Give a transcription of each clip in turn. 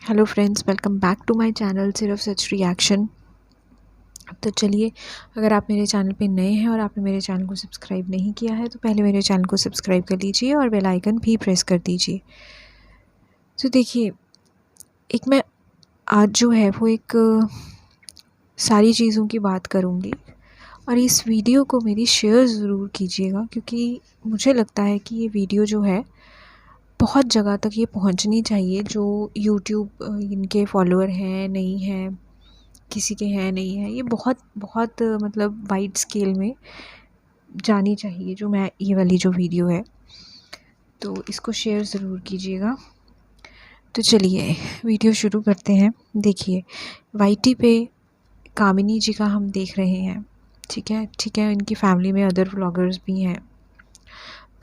Hello friends, welcome back to my channel Sirf Sach reaction. तो चलिए, अगर आप मेरे चैनल पे नए हैं और आपने मेरे चैनल को सब्सक्राइब नहीं किया है तो पहले मेरे चैनल को सब्सक्राइब कर लीजिए और बेल आइकन भी प्रेस कर दीजिए। तो देखिए, एक मैं आज जो है वो एक सारी चीज़ों की बात करूँगी और इस वीडियो को मेरी शेयर ज़रूर कीजिएगा, क्योंकि मुझे लगता है कि ये वीडियो जो है बहुत जगह तक ये पहुंचनी चाहिए। जो यूट्यूब इनके फॉलोअर हैं नहीं हैं, किसी के हैं नहीं है, ये बहुत बहुत मतलब वाइड स्केल में जानी चाहिए। जो मैं ये वाली जो वीडियो है, तो इसको शेयर ज़रूर कीजिएगा। तो चलिए वीडियो शुरू करते हैं। देखिए, वाईटी पे कामिनी जी का हम देख रहे हैं। ठीक है, इनकी फैमिली में अदर व्लॉगर्स भी हैं।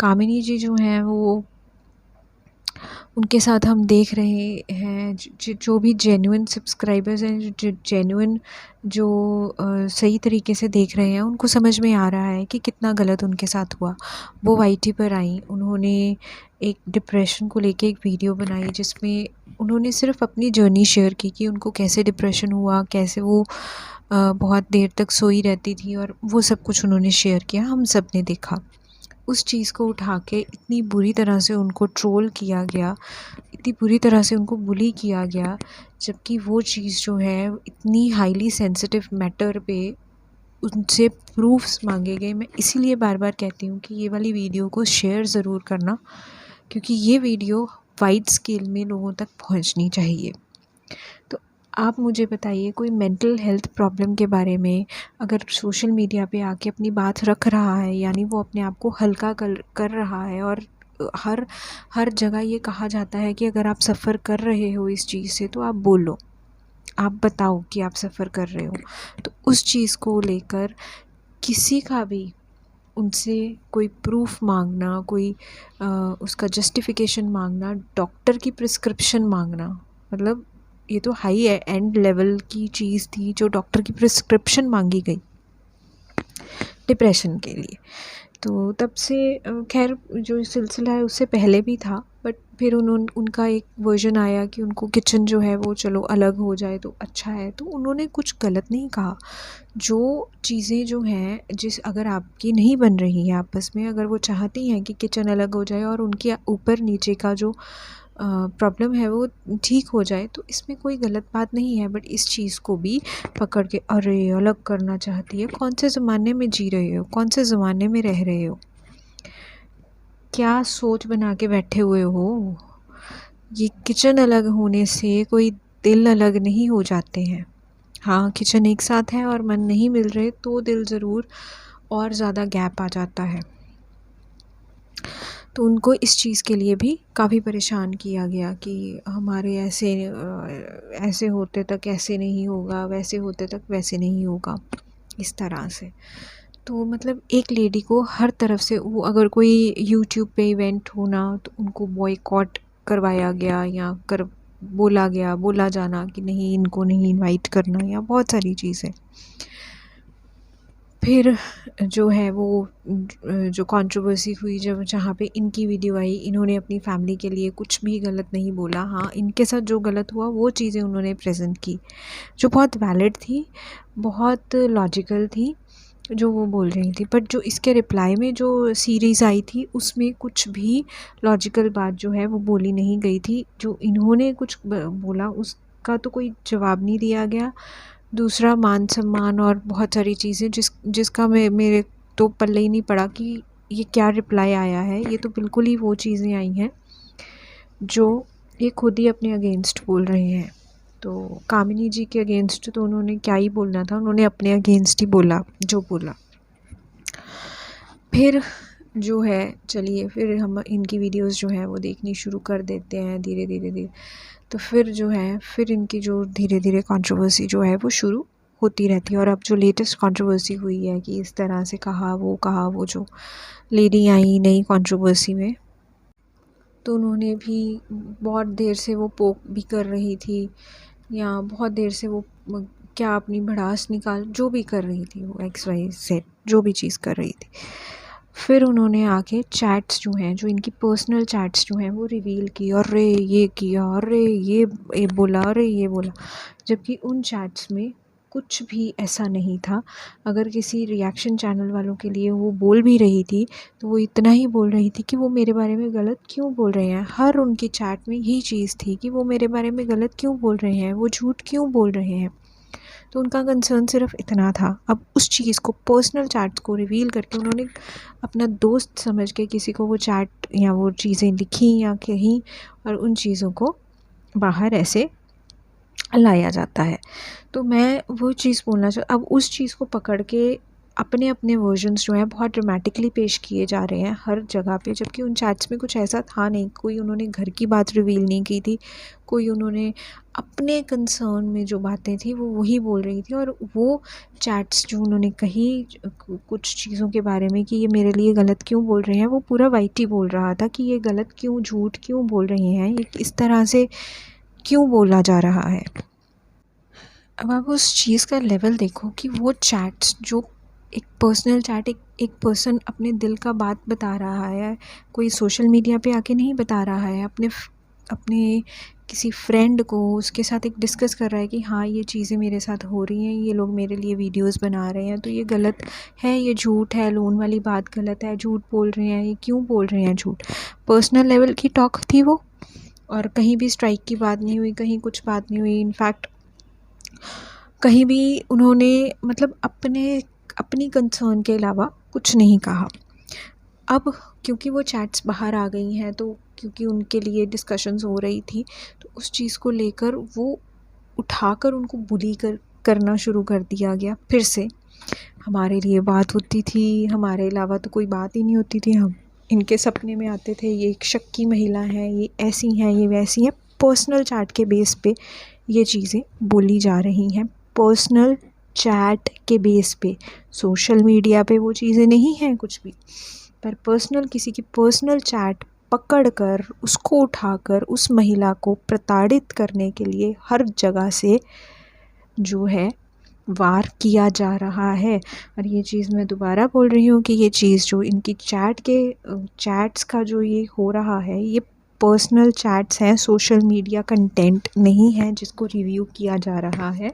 कामिनी जी जो हैं वो, उनके साथ हम देख रहे हैं जो भी जेन्युइन सब्सक्राइबर्स हैं, जो जेन्युइन जो सही तरीके से देख रहे हैं, उनको समझ में आ रहा है कि कितना गलत उनके साथ हुआ। वो वाईटी पर आई, उन्होंने एक डिप्रेशन को लेके एक वीडियो बनाई जिसमें उन्होंने सिर्फ अपनी जर्नी शेयर की कि उनको कैसे डिप्रेशन हुआ, कैसे वो बहुत देर तक सोई रहती थी, और वो सब कुछ उन्होंने शेयर किया, हम सब ने देखा। उस चीज़ को उठा के इतनी बुरी तरह से उनको ट्रोल किया गया, इतनी बुरी तरह से उनको बुली किया गया, जबकि वो चीज़ जो है इतनी हाईली सेंसिटिव मैटर पे उनसे प्रूफ्स मांगे गए। मैं इसीलिए बार बार कहती हूँ कि ये वाली वीडियो को शेयर ज़रूर करना, क्योंकि ये वीडियो वाइड स्केल में लोगों तक पहुँचनी चाहिए। तो आप मुझे बताइए, कोई मेंटल हेल्थ प्रॉब्लम के बारे में अगर सोशल मीडिया पे आके अपनी बात रख रहा है, यानी वो अपने आप को हल्का कर रहा है, और हर हर जगह ये कहा जाता है कि अगर आप सफ़र कर रहे हो इस चीज़ से तो आप बोलो, आप बताओ कि आप सफ़र कर रहे हो। तो उस चीज़ को लेकर किसी का भी उनसे कोई प्रूफ मांगना, कोई उसका जस्टिफिकेशन मांगना, डॉक्टर की प्रिस्क्रिप्शन मांगना, मतलब ये तो हाई एंड लेवल की चीज़ थी जो डॉक्टर की प्रिस्क्रिप्शन मांगी गई डिप्रेशन के लिए। तो तब से खैर जो सिलसिला है उससे पहले भी था, बट फिर उनका एक वर्जन आया कि उनको किचन जो है वो चलो अलग हो जाए तो अच्छा है। तो उन्होंने कुछ गलत नहीं कहा। जो चीज़ें जो हैं, अगर आपकी नहीं बन रही है आपस में, अगर वो चाहती हैं कि किचन अलग हो जाए और उनके ऊपर नीचे का जो प्रॉब्लम है वो ठीक हो जाए, तो इसमें कोई गलत बात नहीं है। बट इस चीज़ को भी पकड़ के अरे अलग करना चाहती है, कौन से ज़माने में जी रहे हो, कौन से ज़माने में रह रहे हो, क्या सोच बना के बैठे हुए हो। ये किचन अलग होने से कोई दिल अलग नहीं हो जाते हैं। हाँ, किचन एक साथ है और मन नहीं मिल रहे तो दिल ज़रूर और ज़्यादा गैप आ जाता है। तो उनको इस चीज़ के लिए भी काफ़ी परेशान किया गया कि हमारे ऐसे होते तक ऐसे नहीं होगा, वैसे होते तक वैसे नहीं होगा, इस तरह से। तो मतलब एक लेडी को हर तरफ से, वो अगर कोई यूट्यूब पे इवेंट होना तो उनको बॉयकॉट करवाया गया, या बोला जाना कि नहीं, इनको नहीं इनवाइट करना, या बहुत सारी चीज़ें। फिर जो है वो जो कंट्रोवर्सी हुई, जब जहाँ पे इनकी वीडियो आई, इन्होंने अपनी फैमिली के लिए कुछ भी गलत नहीं बोला। हाँ, इनके साथ जो गलत हुआ वो चीज़ें उन्होंने प्रेजेंट की, जो बहुत वैलिड थी, बहुत लॉजिकल थी जो वो बोल रही थी। बट जो इसके रिप्लाई में जो सीरीज़ आई थी, उसमें कुछ भी लॉजिकल बात जो है वो बोली नहीं गई थी। जो इन्होंने कुछ बोला उसका तो कोई जवाब नहीं दिया गया। दूसरा, मान सम्मान और बहुत सारी चीज़ें जिसका मेरे तो पल्ले ही नहीं पड़ा कि ये क्या रिप्लाई आया है। ये तो बिल्कुल ही वो चीज़ें आई हैं जो ये खुद ही अपने अगेंस्ट बोल रहे हैं। तो कामिनी जी के अगेंस्ट तो उन्होंने क्या ही बोलना था, उन्होंने अपने अगेंस्ट ही बोला जो बोला। फिर जो है, चलिए फिर हम इनकी वीडियोस जो है वो देखनी शुरू कर देते हैं धीरे धीरे धीरे। तो फिर जो है, फिर इनकी जो धीरे धीरे कंट्रोवर्सी जो है वो शुरू होती रहती है। और अब जो लेटेस्ट कंट्रोवर्सी हुई है कि इस तरह से कहा, वो जो लेडी आई नई कंट्रोवर्सी में, तो उन्होंने भी बहुत देर से वो पोक भी कर रही थी, या बहुत देर से वो क्या अपनी भड़ास निकाल जो भी कर रही थी, वो XYZ जो भी चीज़ कर रही थी। फिर उन्होंने आके चैट्स जो हैं, जो इनकी पर्सनल चैट्स जो हैं वो रिवील की, अरे ये किया, अरे ये बोला, अरे ये बोला, जबकि उन चैट्स में कुछ भी ऐसा नहीं था। अगर किसी रिएक्शन चैनल वालों के लिए वो बोल भी रही थी तो वो इतना ही बोल रही थी कि वो मेरे बारे में गलत क्यों बोल रहे हैं। हर उनकी चैट में यही चीज़ थी कि वो मेरे बारे में गलत क्यों बोल रहे हैं, वो झूठ क्यों बोल रहे हैं। तो उनका कंसर्न सिर्फ इतना था। अब उस चीज़ को, पर्सनल चैट्स को रिवील करके उन्होंने अपना दोस्त समझ के किसी को वो चैट या वो चीज़ें लिखी या कहीं, और उन चीज़ों को बाहर ऐसे लाया जाता है। तो मैं वो चीज़ बोलना अब उस चीज़ को पकड़ के अपने अपने वर्जन्स जो हैं बहुत ड्रामेटिकली पेश किए जा रहे हैं हर जगह पे, जबकि उन चैट्स में कुछ ऐसा था नहीं। कोई उन्होंने घर की बात रिवील नहीं की थी, कोई उन्होंने अपने कंसर्न में जो बातें थी वो वही बोल रही थी। और वो चैट्स जो उन्होंने कही कुछ चीज़ों के बारे में कि ये मेरे लिए गलत क्यों बोल रहे हैं, वो पूरा वाइट ही बोल रहा था कि ये गलत क्यों, झूठ क्यों बोल रहे हैं, ये इस तरह से क्यों बोला जा रहा है। अब आप उस चीज़ का लेवल देखो कि वो चैट्स जो एक पर्सनल चैट, एक पर्सन अपने दिल का बात बता रहा है, कोई सोशल मीडिया पे आके नहीं बता रहा है, अपने किसी फ्रेंड को उसके साथ एक डिस्कस कर रहा है कि हाँ ये चीज़ें मेरे साथ हो रही हैं, ये लोग मेरे लिए वीडियोस बना रहे हैं, तो ये गलत है, ये झूठ है, लोन वाली बात गलत है, झूठ बोल रहे हैं, ये क्यों बोल रहे हैं झूठ। पर्सनल लेवल की टॉक थी वो, और कहीं भी स्ट्राइक की बात नहीं हुई, कहीं कुछ बात नहीं हुई। इनफैक्ट कहीं भी उन्होंने मतलब अपनी कंसर्न के अलावा कुछ नहीं कहा। अब क्योंकि वो चैट्स बाहर आ गई हैं, तो क्योंकि उनके लिए डिस्कशंस हो रही थी, तो उस चीज़ को लेकर वो उठाकर उनको बुली करना शुरू कर दिया गया। फिर से हमारे लिए बात होती थी, हमारे अलावा तो कोई बात ही नहीं होती थी, हम इनके सपने में आते थे, ये एक शक्की महिला है, ये ऐसी हैं, ये वैसी हैं। पर्सनल चैट के बेस पे ये चीज़ें बोली जा रही हैं, पर्सनल चैट के बेस पे। सोशल मीडिया पे वो चीज़ें नहीं हैं कुछ भी, पर पर्सनल, किसी की पर्सनल चैट पकड़कर उसको उठाकर उस महिला को प्रताड़ित करने के लिए हर जगह से जो है वार किया जा रहा है। और ये चीज़ मैं दोबारा बोल रही हूँ कि ये चीज़ जो इनकी चैट्स का जो ये हो रहा है, ये पर्सनल चैट्स हैं, सोशल मीडिया कंटेंट नहीं है जिसको रिव्यू किया जा रहा है।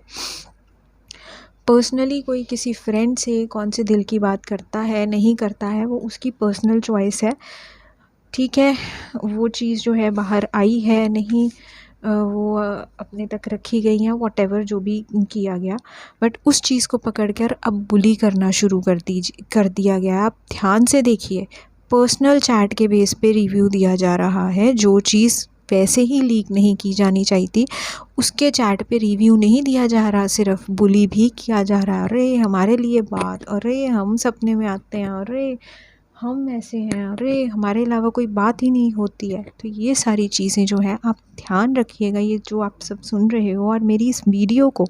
पर्सनली कोई किसी फ्रेंड से कौन से दिल की बात करता है, नहीं करता है, वो उसकी पर्सनल चॉइस है। ठीक है, वो चीज़ जो है बाहर आई है, नहीं वो अपने तक रखी गई हैं, व्हाटएवर जो भी किया गया, बट उस चीज़ को पकड़कर अब बुली करना शुरू कर दिया गया। आप ध्यान से देखिए, पर्सनल चैट के बेस पे रिव्यू दिया जा रहा है। जो चीज़ वैसे ही लीक नहीं की जानी चाहिए थी, उसके चैट पे रिव्यू नहीं दिया जा रहा, सिर्फ बुली भी किया जा रहा। अरे हमारे लिए बात, अरे हम सपने में आते हैं, अरे हम ऐसे हैं, अरे हमारे अलावा कोई बात ही नहीं होती है। तो ये सारी चीज़ें जो हैं आप ध्यान रखिएगा, ये जो आप सब सुन रहे हो, और मेरी इस वीडियो को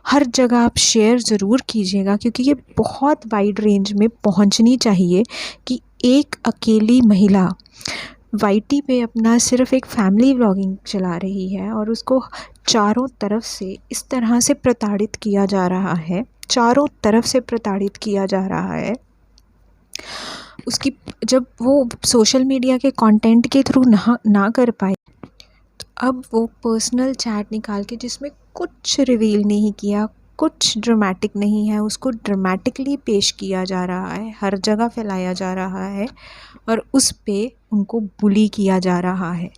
हर जगह आप शेयर ज़रूर कीजिएगा, क्योंकि ये बहुत वाइड रेंज में पहुंचनी चाहिए कि एक अकेली महिला वाईटी पे अपना सिर्फ एक फैमिली व्लॉगिंग चला रही है और उसको चारों तरफ से इस तरह से प्रताड़ित किया जा रहा है, चारों तरफ से प्रताड़ित किया जा रहा है। उसकी जब वो सोशल मीडिया के कंटेंट के थ्रू ना कर पाए, तो अब वो पर्सनल चैट निकाल के जिसमें कुछ रिवील नहीं किया, कुछ ड्रामेटिक नहीं है, उसको ड्रामेटिकली पेश किया जा रहा है, हर जगह फैलाया जा रहा है और उस पे उनको बुली किया जा रहा है।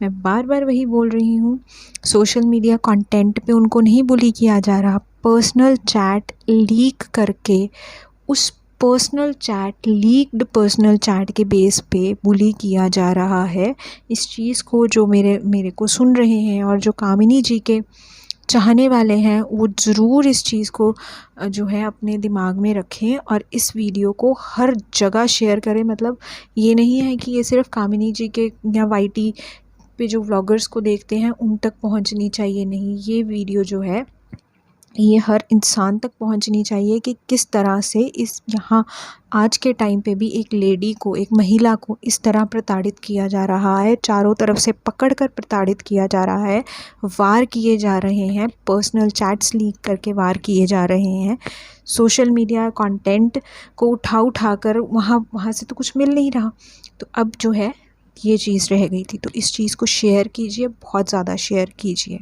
मैं बार बार वही बोल रही हूँ, सोशल मीडिया कंटेंट पे उनको नहीं बुली किया जा रहा, पर्सनल चैट लीक करके उस लीक्ड पर्सनल चैट के बेस पे बुली किया जा रहा है। इस चीज़ को जो मेरे को सुन रहे हैं और जो कामिनी जी के चाहने वाले हैं, वो ज़रूर इस चीज़ को जो है अपने दिमाग में रखें और इस वीडियो को हर जगह शेयर करें। मतलब ये नहीं है कि ये सिर्फ कामिनी जी के या वाईटी पे जो व्लॉगर्स को देखते हैं उन तक पहुंचनी चाहिए, नहीं, ये वीडियो जो है ये हर इंसान तक पहुंचनी चाहिए कि किस तरह से इस यहाँ आज के टाइम पे भी एक लेडी को, एक महिला को इस तरह प्रताड़ित किया जा रहा है, चारों तरफ से पकड़कर प्रताड़ित किया जा रहा है, वार किए जा रहे हैं, पर्सनल चैट्स लीक करके वार किए जा रहे हैं, सोशल मीडिया कंटेंट को उठा कर वहाँ से तो कुछ मिल नहीं रहा। तो अब जो है ये चीज़ रह गई थी, तो इस चीज़ को शेयर कीजिए, बहुत ज़्यादा शेयर कीजिए।